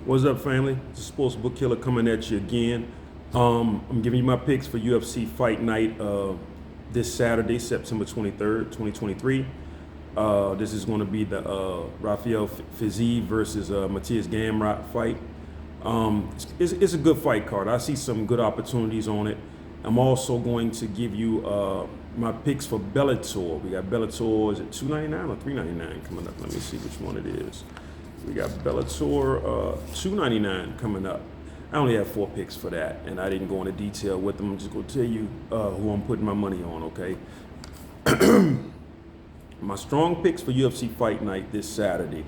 What's up, family? It's Sportsbook Killa coming at you again. I'm giving you my picks for UFC Fight Night this Saturday, September 23rd, 2023. This is going to be the Rafael Fiziev versus Matthias Gamrot fight. It's a good fight card. I see some good opportunities on it. I'm also going to give you my picks for Bellator. We got Bellator, is it $2.99 or $3.99 coming up? Let me see which one it is. We got Bellator $2.99 coming up. I only have 4 picks for that, and I didn't go into detail with them. I'm just going to tell you who I'm putting my money on, okay? My strong picks for UFC Fight Night this Saturday,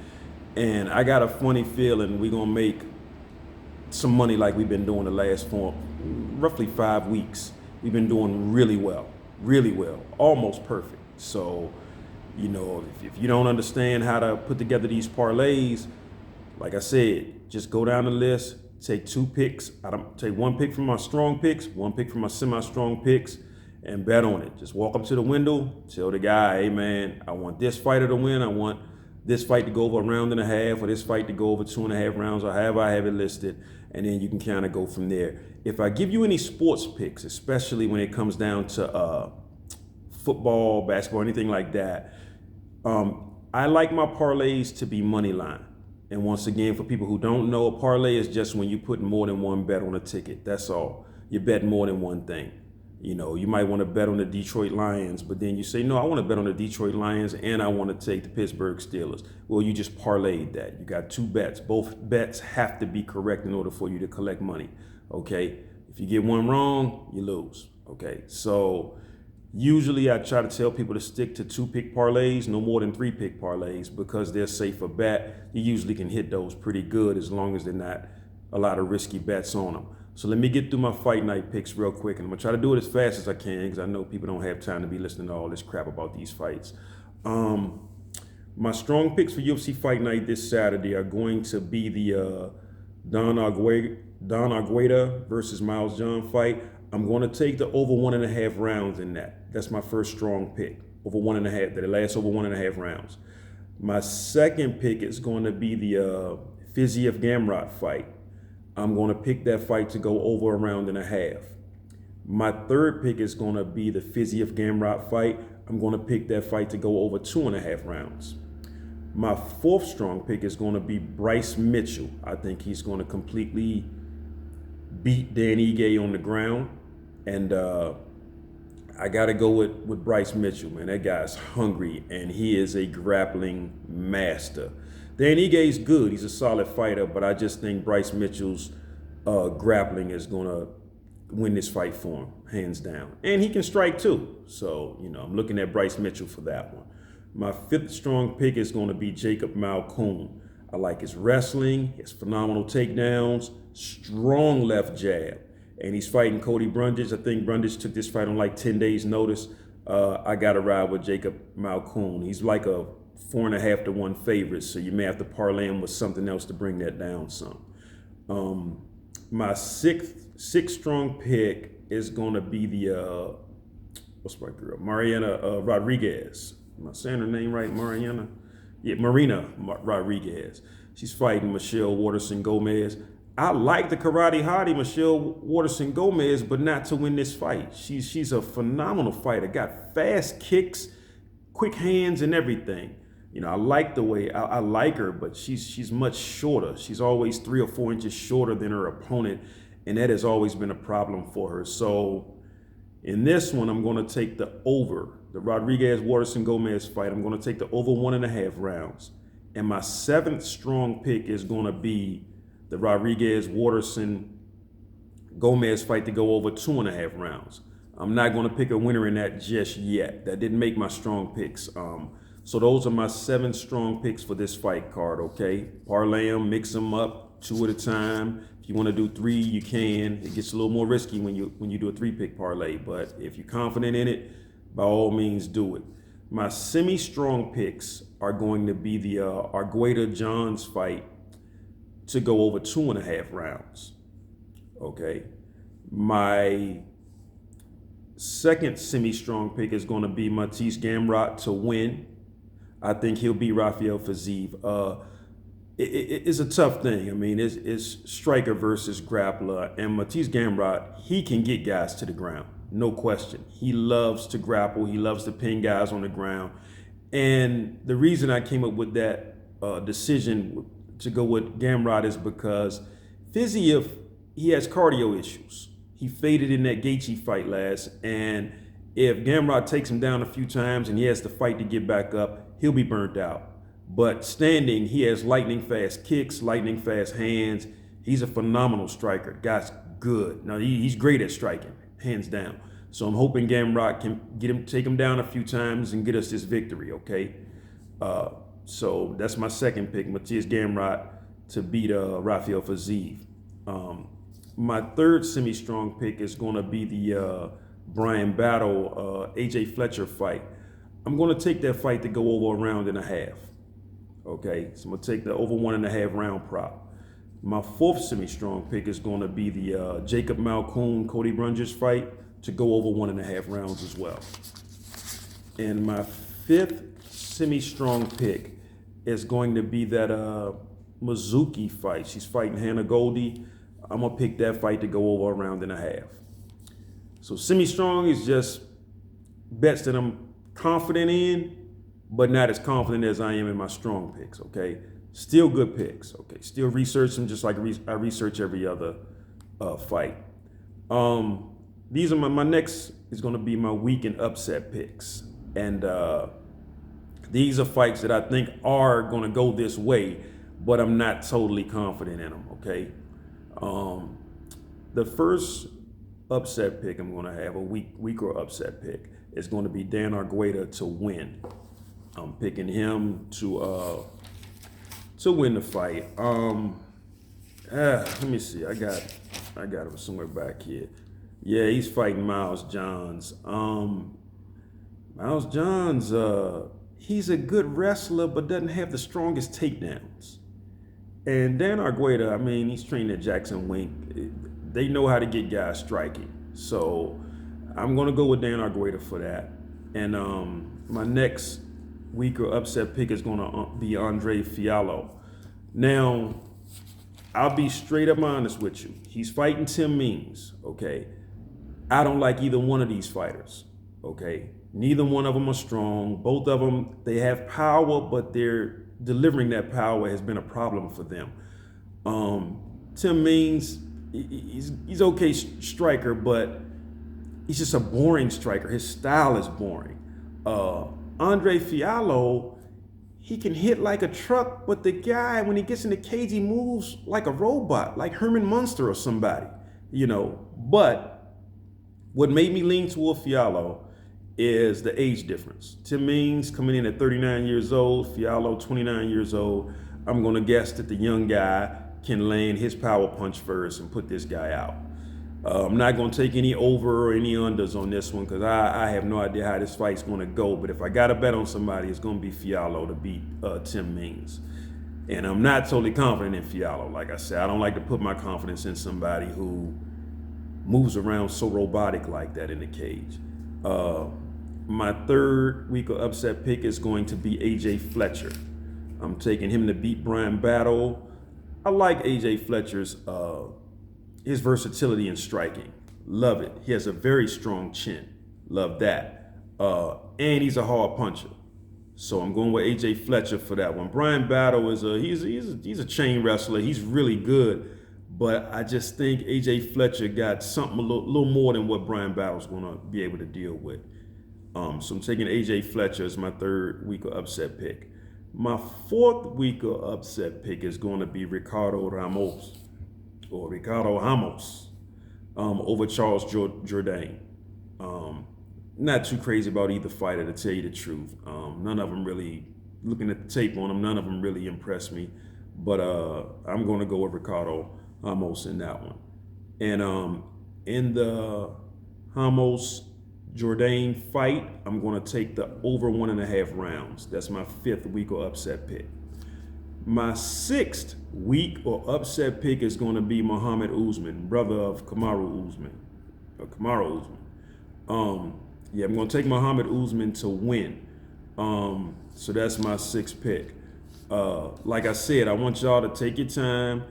and I got a funny feeling we're going to make some money like we've been doing the last roughly 5 weeks. We've been doing really well, almost perfect. So, you know, if you don't understand how to put together these parlays, like I said, just go down the list, take 2 picks. Take 1 pick from my strong picks, 1 pick from my semi-strong picks, and bet on it. Just walk up to the window, tell the guy, hey man, I want this fighter to win. I want this fight to go over a round and a half, or this fight to go over 2.5 rounds, or however I have it listed, and then you can kind of go from there. If I give you any sports picks, especially when it comes down to football, basketball, anything like that, I like my parlays to be money line. And once again, for people who don't know, a parlay is just when you put more than one bet on a ticket. That's all. You bet more than one thing. You know, you might want to bet on the Detroit Lions, but then you say, no, I want to bet on the Detroit Lions and I want to take the Pittsburgh Steelers. Well, you just parlayed that. You got 2 bets. Both bets have to be correct in order for you to collect money. Okay? If you get one wrong, you lose. Okay? So usually I try to tell people to stick to 2-pick parlays, no more than 3-pick parlays, because they're safer bet. You usually can hit those pretty good as long as they're not a lot of risky bets on them. So let me get through my fight night picks real quick, and I'm gonna try to do it as fast as I can because I know people don't have time to be listening to all this crap about these fights. My strong picks for UFC Fight Night this Saturday are going to be the Don Argueta versus Miles John fight. I'm going to take the over 1.5 rounds in that. That's my first strong pick, over 1.5, that it lasts over 1.5 rounds. My second pick is going to be the Fiziev Gamrot fight. I'm going to pick that fight to go over a round and a half. My third pick is going to be the Fiziev Gamrot fight. I'm going to pick that fight to go over 2.5 rounds. My fourth strong pick is going to be Bryce Mitchell. I think he's going to completely beat Dan Ige on the ground. And I got to go with Bryce Mitchell, man. That guy's hungry, and he is a grappling master. Dan Ige's good. He's a solid fighter, but I just think Bryce Mitchell's grappling is going to win this fight for him, hands down. And he can strike too. So, you know, I'm looking at Bryce Mitchell for that one. My fifth strong pick is going to be Jacob Malkoun. I like his wrestling, his phenomenal takedowns, strong left jab. And he's fighting Cody Brundage. I think Brundage took this fight on like 10 days notice. I got to ride with Jacob Malkoun. He's like a 4.5 to 1 favorite, so you may have to parlay him with something else to bring that down some. My sixth strong pick is going to be the, what's my girl? Mariana Rodriguez. Am I saying her name right? Mariana? Yeah, Marina Rodriguez. She's fighting Michelle Waterson Gomez. I like the karate hottie Michelle Waterson Gomez, but not to win this fight. She's a phenomenal fighter. Got fast kicks, quick hands, and everything. You know, I like the way I like her, but she's much shorter. She's always 3 or 4 inches shorter than her opponent, and that has always been a problem for her. So in this one, I'm going to take the over. The Rodriguez Waterson Gomez fight, I'm going to take the over 1.5 rounds. And my 7th strong pick is going to be the Rodriguez Waterson Gomez fight to go over 2.5 rounds. I'm not going to pick a winner in that just yet. That didn't make my strong picks. So those are my 7 strong picks for this fight card, okay? Parlay them, mix them up, 2 at a time. If you want to do 3, you can. It gets a little more risky when you do a 3-pick parlay, but if you're confident in it, by all means do it. My semi-strong picks are going to be the Argueta Johns fight to go over 2.5 rounds, okay? My second semi-strong pick is going to be Matthias Gamrot to win. I think he'll beat Rafael Fiziev. it's a tough thing. I mean, it's striker versus grappler, and Matisse Gamrot, he can get guys to the ground, no question. He loves to grapple. He loves to pin guys on the ground. And the reason I came up with that decision to go with Gamrot is because Fiziev, he has cardio issues. He faded in that Gaethje fight last, and if Gamrot takes him down a few times and he has to fight to get back up, he'll be burnt out. But standing, he has lightning fast kicks, lightning fast hands. He's a phenomenal striker. Guy's good. Now he's great at striking, hands down. So I'm hoping Gamrot can take him down a few times and get us this victory. Okay. So that's my second pick, Matisse Gamrot to beat Rafael Fiziev. My third semi-strong pick is going to be the Brian Battle AJ Fletcher fight. I'm going to take that fight to go over a round and a half. Okay, so I'm going to take the over 1.5 round prop. My fourth semi-strong pick is going to be the Jacob Malkoun Cody Brundage fight to go over 1.5 rounds as well. And my fifth semi-strong pick is going to be that Mizuki fight. She's fighting Hannah Goldie. I'm going to pick that fight to go over a round and a half. So semi-strong is just bets that I'm confident in, but not as confident as I am in my strong picks, okay? Still good picks, okay? Still research them just like I research every other fight. These are my next is going to be my weekend upset picks. And these are fights that I think are going to go this way, but I'm not totally confident in them, okay? The first upset pick I'm going to have, a weaker upset pick, is going to be Dan Argueta to win. I'm picking him to win the fight. Let me see. I got him somewhere back here. Yeah, he's fighting Miles Johns. Miles Johns, he's a good wrestler, but doesn't have the strongest takedowns. And Dan Argueta, I mean, he's trained at Jackson Wink. They know how to get guys striking. So I'm going to go with Dan Argueta for that. And my next weaker upset pick is going to be Andre Fiallo. Now, I'll be straight up honest with you. He's fighting Tim Means, okay? I don't like either one of these fighters, okay? Neither one of them are strong. Both of them, they have power, but they're delivering that power has been a problem for them. Tim Means, he's okay striker, but he's just a boring striker. His style is boring. Andre Fiallo, he can hit like a truck, but the guy, when he gets in the cage, he moves like a robot, like Herman Munster or somebody, you know. But what made me lean toward Fiallo is the age difference. Tim Means coming in at 39 years old, Fiallo 29 years old. I'm going to guess that the young guy can land his power punch first and put this guy out. I'm not going to take any over or any unders on this one because I have no idea how this fight's going to go. But if I got to bet on somebody, it's going to be Fiallo to beat Tim Means. And I'm not totally confident in Fiallo. Like I said, I don't like to put my confidence in somebody who moves around so robotic like that in the cage. My third weaker upset pick is going to be AJ Fletcher. I'm taking him to beat Brian Battle. I like AJ Fletcher's his versatility in striking. Love it. He has a very strong chin. Love that. And he's a hard puncher. So I'm going with AJ Fletcher for that one. Brian Battle is he's a chain wrestler. He's really good. But I just think AJ Fletcher got something a little more than what Brian Battle's going to be able to deal with. So I'm taking AJ Fletcher as my third weaker upset pick. My fourth weaker upset pick is going to be Ricardo Ramos over Charles Jourdain. Not too crazy about either fighter, to tell you the truth. None of them really, looking at the tape on them, none of them really impressed me. But I'm going to go with Ricardo Ramos in that one. And in the Ramos Jourdain fight, I'm going to take the over 1.5 rounds. That's my fifth weak or upset pick. My sixth weak or upset pick is going to be Muhammad Usman, brother of Kamaru Usman. Yeah, I'm going to take Muhammad Usman to win. So that's my sixth pick. Like I said, I want y'all to take your time.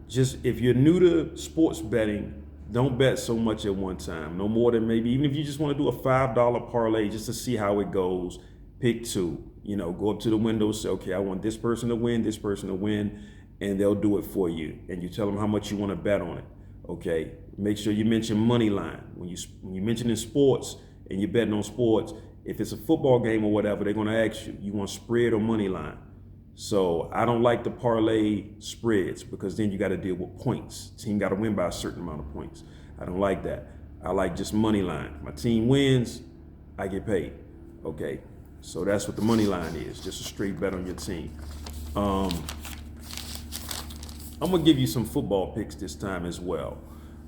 Just if you're new to sports betting, don't bet so much at one time. No more than maybe, even if you just want to do a $5 parlay just to see how it goes, pick two. Go up to the window, say, okay, I want this person to win, and they'll do it for you. And you tell them how much you want to bet on it. Okay, make sure you mention money line. When you mention in sports and you're betting on sports, if it's a football game or whatever, they're going to ask you want spread or money line. So I don't like the parlay spreads because then you got to deal with points. Team got to win by a certain amount of points. I don't like that. I like just money line. My team wins, I get paid. Okay, so that's what the money line is, just a straight bet on your team. I'm gonna give you some football picks this time as well.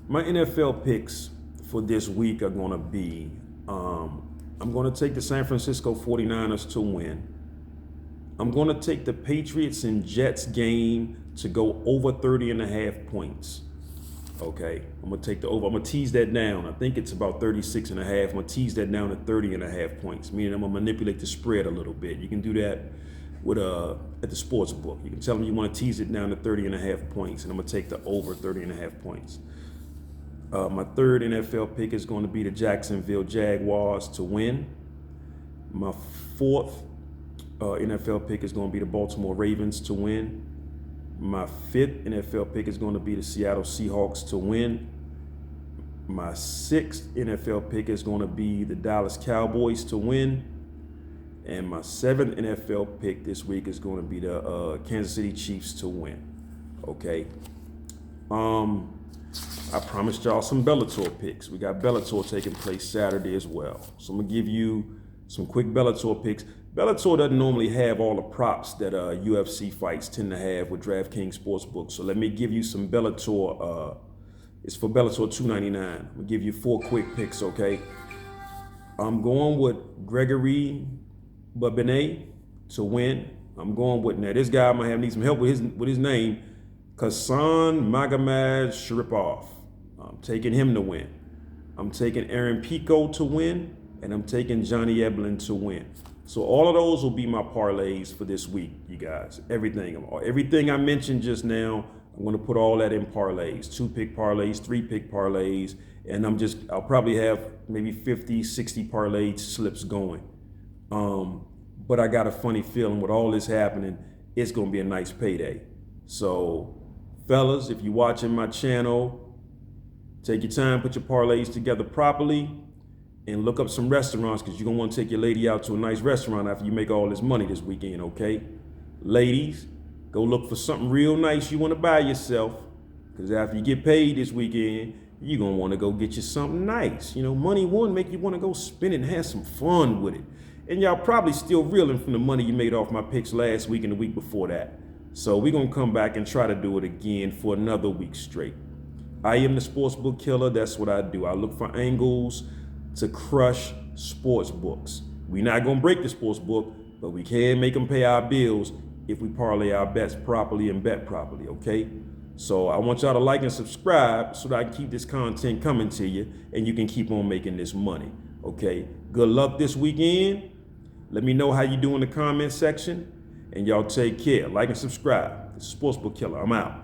My NFL picks for this week are gonna be, I'm gonna take the San Francisco 49ers to win. I'm gonna take the Patriots and Jets game to go over 30.5 points. Okay, I'm gonna take the over. I'm gonna tease that down. I think it's about 36.5. I'm gonna tease that down to 30.5 points, meaning I'm gonna manipulate the spread a little bit. You can do that with at the sports book. You can tell them you want to tease it down to 30.5 points, and I'm gonna take the over 30.5 points. My third NFL pick is going to be the Jacksonville Jaguars to win. My fourth NFL pick is going to be the Baltimore Ravens to win. My fifth NFL pick is going to be the Seattle Seahawks to win. My sixth NFL pick is going to be the Dallas Cowboys to win. And my seventh NFL pick this week is going to be the Kansas City Chiefs to win. Okay. I promised y'all some Bellator picks. We got Bellator taking place Saturday as well. So I'm going to give you some quick Bellator picks. Bellator doesn't normally have all the props that UFC fights tend to have with DraftKings Sportsbook. So let me give you some Bellator. It's for Bellator 299. I'm going to give you 4 quick picks, okay? I'm going with Gregory Babine to win. I'm going with, now this guy might need some help with his name, Kasan Magomed Sharipov. I'm taking him to win. I'm taking Aaron Pico to win, and I'm taking Johnny Eblin to win. So all of those will be my parlays for this week, you guys. Everything I mentioned just now, I'm going to put all that in parlays, 2-pick parlays, 3-pick parlays, and I'll probably have maybe 50, 60 parlay slips going. But I got a funny feeling with all this happening, it's going to be a nice payday. So fellas, if you're watching my channel, take your time, put your parlays together properly, and look up some restaurants because you're going to want to take your lady out to a nice restaurant after you make all this money this weekend, okay? Ladies, go look for something real nice you want to buy yourself because after you get paid this weekend, you're going to want to go get you something nice. Money make you want to go spend it and have some fun with it. And y'all probably still reeling from the money you made off my picks last week and the week before that. So we're going to come back and try to do it again for another week straight. I am the Sportsbook Killer. That's what I do. I look for angles to crush sports books. We're not going to break the sports book, but we can make them pay our bills if we parlay our bets properly and bet properly, okay? So I want y'all to like and subscribe so that I can keep this content coming to you and you can keep on making this money, okay? Good luck this weekend. Let me know how you do in the comment section, and y'all take care. Like and subscribe. This is Sportsbook Killer. I'm out.